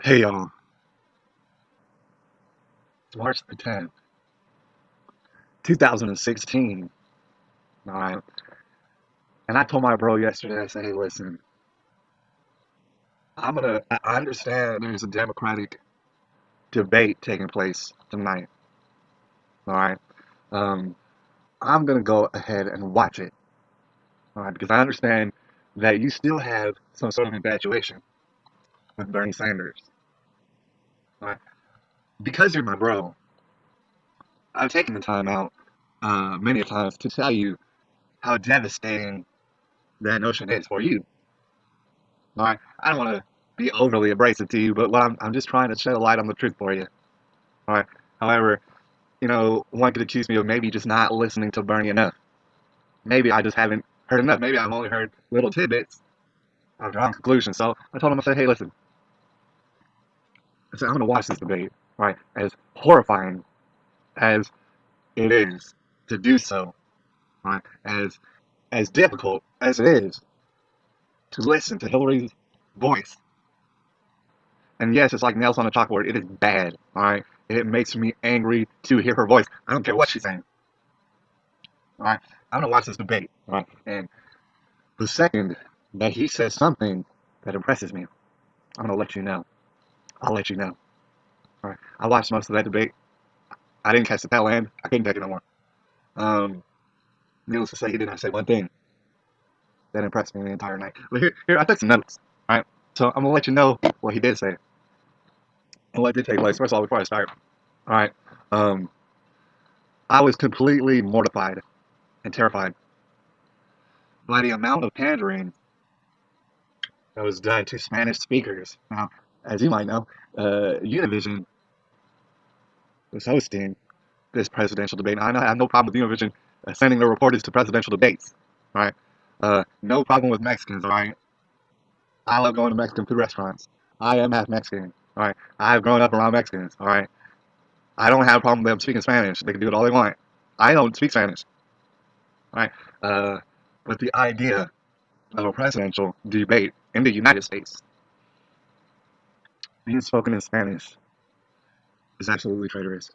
Hey y'all, it's March the 10th, 2016. Alright. And I told my bro yesterday, I said, hey, listen, I understand there's a Democratic debate taking place tonight. Alright. Um, I'm gonna go ahead and watch it. Alright, because I understand that you still have some sort of infatuation with Bernie Sanders. Alright. Because you're my bro, I've taken the time out many times to tell you how devastating that notion is for you. All right. I don't want to be overly abrasive to you, but I'm just trying to shed a light on the truth for you. All right. However, one could accuse me of maybe just not listening to Bernie enough. Maybe I just haven't heard enough. Maybe I've only heard little tidbits of drawing conclusions. So I told him, I said, hey, listen, I said, I'm going to watch this debate, right? As horrifying as it is to do so, right? As difficult as it is to listen to Hillary's voice. And yes, it's like nails on a chalkboard. It is bad. All right. It makes me angry to hear her voice. I don't care what she's saying. All right. I'm gonna watch this debate. All right. And the second that he says something that impresses me, I'm gonna let you know. I'll let you know. All right. I watched most of that debate. I didn't catch the tail end. I couldn't take it no more. Um, Needless to say, he did not say one thing that impressed me the entire night. But here, I took some notes. All right. So I'm gonna let you know what he did say and what did take place. First of all, before I start, all right. Um, I was completely mortified and terrified by the amount of pandering that was done to Spanish speakers. Now, as you might know, Univision was hosting this presidential debate. Now, I have no problem with Univision sending their reporters to presidential debates. All right, no problem with Mexicans. All right, I love going to Mexican food restaurants. I am half Mexican. All right, I've grown up around Mexicans. All right, I don't have a problem with them speaking Spanish. They can do it all they want. I don't speak Spanish. All right, uh, but the idea of a presidential debate in the United States being spoken in Spanish is absolutely traitorous.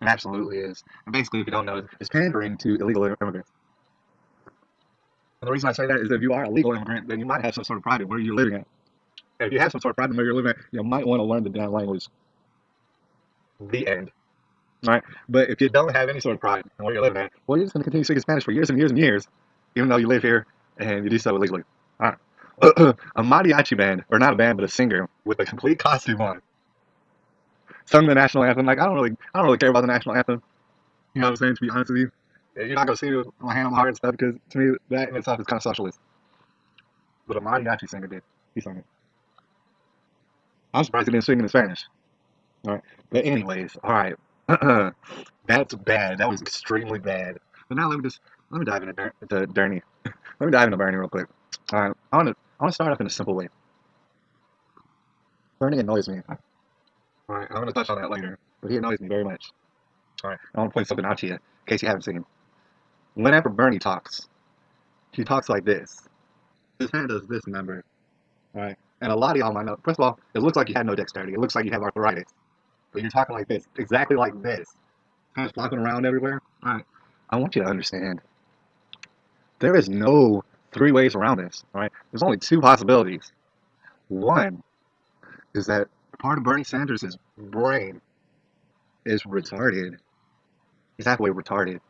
It absolutely is. And basically, if you don't know, it's pandering to illegal immigrants. And the reason I say that is if you are a legal immigrant, then you might have some sort of pride in where you're living at. And if you have some sort of pride in where you're living at, you might want to learn the damn language. The end. Right? But if you don't have any sort of pride in where you're living at, well, you're just going to continue speaking Spanish for years and years and years, even though you live here and you do so illegally. All right. A mariachi band, or not a band, but a singer with a complete costume on, sung the national anthem. Like I don't really care about the national anthem. You know what I'm saying? To be honest with you, you're not gonna see me with my hand on my heart and stuff because to me that in itself is kind of socialist. But a mariachi singer did. He sung it. I'm surprised he didn't sing it in Spanish. All right. But anyways, all right. That's bad. That was extremely bad. But now let me dive into Bernie. Let me dive into Bernie real quick. All right. I want to start off in a simple way. Bernie annoys me. All right. I'm gonna touch on that later, but he annoys me very much. All right. I want to point something out to you in case you haven't seen. Whenever Bernie talks, he talks like this. His hand does this number. All right. And a lot of y'all might know. First of all, it looks like you have no dexterity. It looks like you have arthritis. But you're talking like this, exactly like this, kind of flopping around everywhere. All right. I want you to understand there is no three ways around this. All right. There's only two possibilities. One is that part of Bernie Sanders' brain is retarded. He's halfway retarded.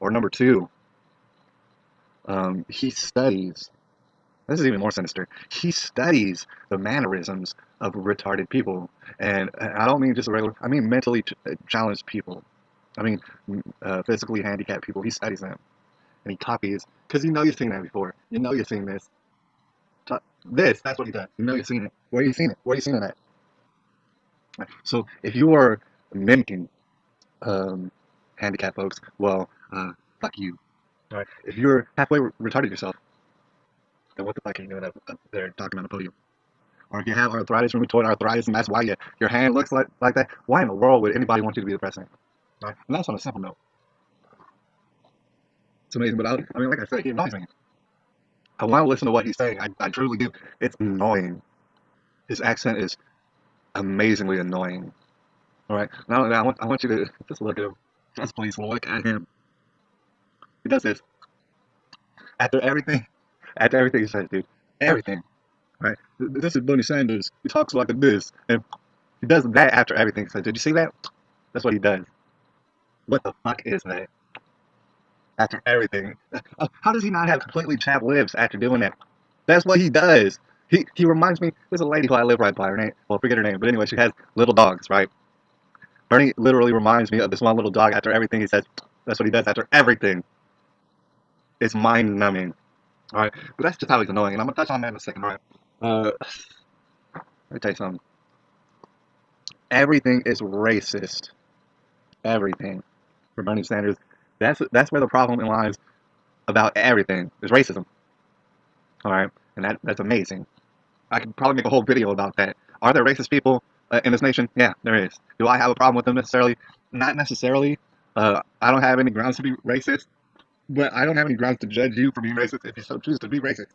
Or number two, he studies. This is even more sinister. He studies the mannerisms of retarded people, and I don't mean just regular. I mean mentally challenged people. I mean physically handicapped people. He studies them and he copies because you've seen that before. You've seen this. That's what he does. You've seen it. Where you seen it? Where you seen it at? So if you are mimicking um, handicapped folks, well, fuck you. All right. If you're halfway retarded yourself, then what the fuck are you doing up there talking on the podium? Or if you have arthritis, rheumatoid arthritis, and that's why your hand looks like that, why in the world would anybody want you to be the president? Right? And that's on a simple note. It's amazing, but I mean, like I said, he annoys me. I want to listen to what he's saying. I truly do. It's annoying. His accent is amazingly annoying. All right. Not only that, I want you to just look at him. Just please look at him. He does this after everything. After everything he says, dude. Everything. Right. This is Bernie Sanders. He talks like this, and he does that after everything. So did you see that? That's what he does. What the fuck is that? After everything, how does he not have completely chapped lips after doing that? That's what he does. He reminds me. There's a lady who I live right by. Her name. Well, forget her name. But anyway, she has little dogs. Right. Bernie literally reminds me of this one little dog after everything he says. That's what he does after everything. It's mind numbing. All right. But that's just how he's annoying, and I'm gonna touch on that in a second. All right. Let me tell you something. Everything is racist. Everything for Bernie Sanders. That's where the problem lies about everything is racism. All right, and that's amazing. I could probably make a whole video about that. Are there racist people in this nation? Yeah, there is. Do I have a problem with them necessarily? Not necessarily. I don't have any grounds to be racist, but I don't have any grounds to judge you for being racist if you so choose to be racist.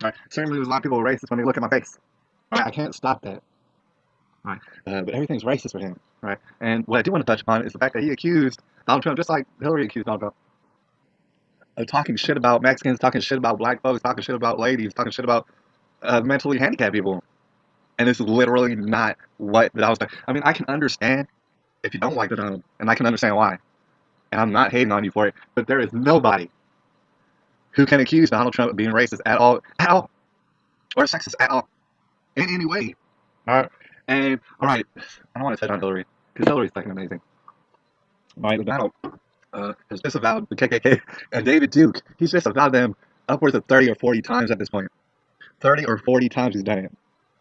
All right. Certainly, there's a lot of people who are racist when they look at my face. All right, I can't stop that. All right, but everything's racist for him. All right, and what I do want to touch upon is the fact that he accused Donald Trump, just like Hillary accused Donald Trump, of talking shit about Mexicans, talking shit about black folks, talking shit about ladies, talking shit about mentally handicapped people. And this is literally not what Donald was. I mean, I can understand if you don't like Donald, and I can understand why. And I'm not hating on you for it, but there is nobody who can accuse Donald Trump of being racist at all, or sexist at all, in any way. All right, and all right, I don't want to touch on Hillary because Hillary's fucking amazing. All right, Donald has disavowed the KKK, and David Duke, he's disavowed them upwards of 30 or 40 times at this point. 30 or 40 times he's done it.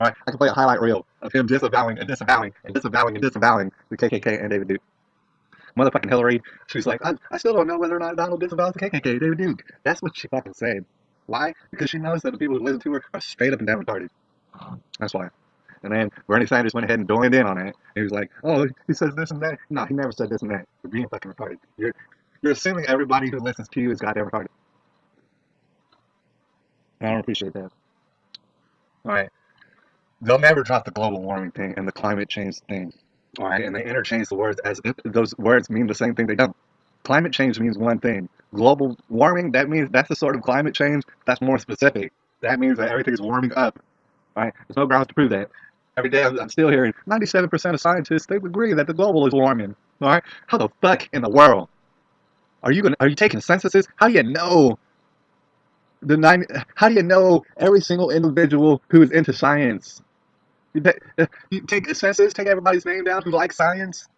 All right, I can play a highlight reel of him disavowing and disavowing and disavowing and disavowing the KKK and David Duke. Motherfucking Hillary, she's like, I still don't know whether or not Donald disavows the KKK, David Duke. That's what she fucking said. Why? Because she knows that the people who listen to her are straight up and down retarded. That's why. And then Bernie Sanders went ahead and joined in on it. He was like, oh, he says this and that. No, he never said this and that. You're being fucking retarded. You're assuming everybody who listens to you is goddamn retarded. I don't appreciate that. All right. They'll never drop the global warming thing and the climate change thing. All right. And they interchange the words as if those words mean the same thing. They don't. Climate change means one thing. Global warming, that means that's the sort of climate change that's more specific. That means that everything's warming up. All right. There's no grounds to prove that. Every day I'm still hearing 97% of scientists, they agree that the global is warming. All right. How the fuck in the world are you taking censuses? How do you know how do you know every single individual who is into science? You take a census, take everybody's name down who likes science.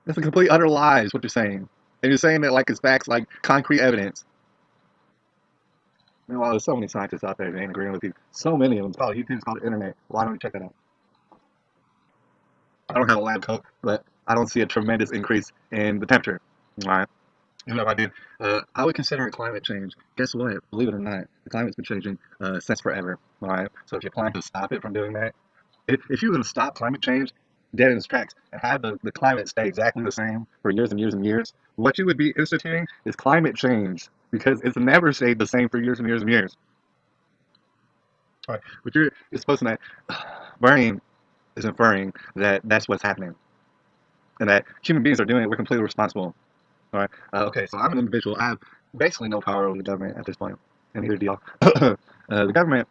That's a complete utter lie, is what you're saying. And you're saying that like it's facts, like concrete evidence. Meanwhile, there's so many scientists out there that ain't agreeing with you. So many of them. It's called YouTube, it's called the internet. Why don't you check that out? I don't have a lab coat, but I don't see a tremendous increase in the temperature. All right. Even if I did, I would consider it climate change. Guess what? Believe it or not, the climate's been changing since forever. All right. So if you plan to stop it from doing that, if you're going to stop climate change dead in its tracks and have the climate stay exactly the same for years and years and years, what you would be instituting is climate change because it's never stayed the same for years and years and years. All right. But you're supposed to know, Bernie is inferring that that's what's happening and that human beings are doing it. We're completely responsible. All right. Okay. So I'm an individual. I have basically no power over the government at this point. And neither do y'all. The government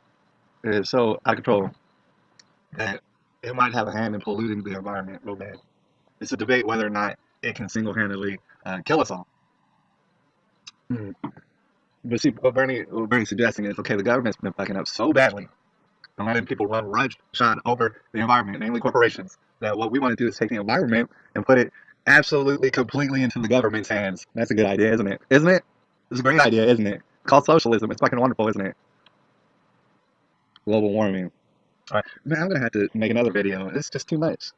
is so out of control that it might have a hand in polluting the environment real bad. It's a debate whether or not it can single-handedly kill us all. Hmm. But see, what Bernie's suggesting is, okay, the government's been fucking up so badly and letting people run roughshod over the environment, namely corporations, that what we want to do is take the environment and put it absolutely, completely into the government's hands. That's a good idea, isn't it? Isn't it? It's a great idea, isn't it? It's called socialism. It's fucking wonderful, isn't it? Global warming. All right. Man, I'm going to have to make another video. It's just too much.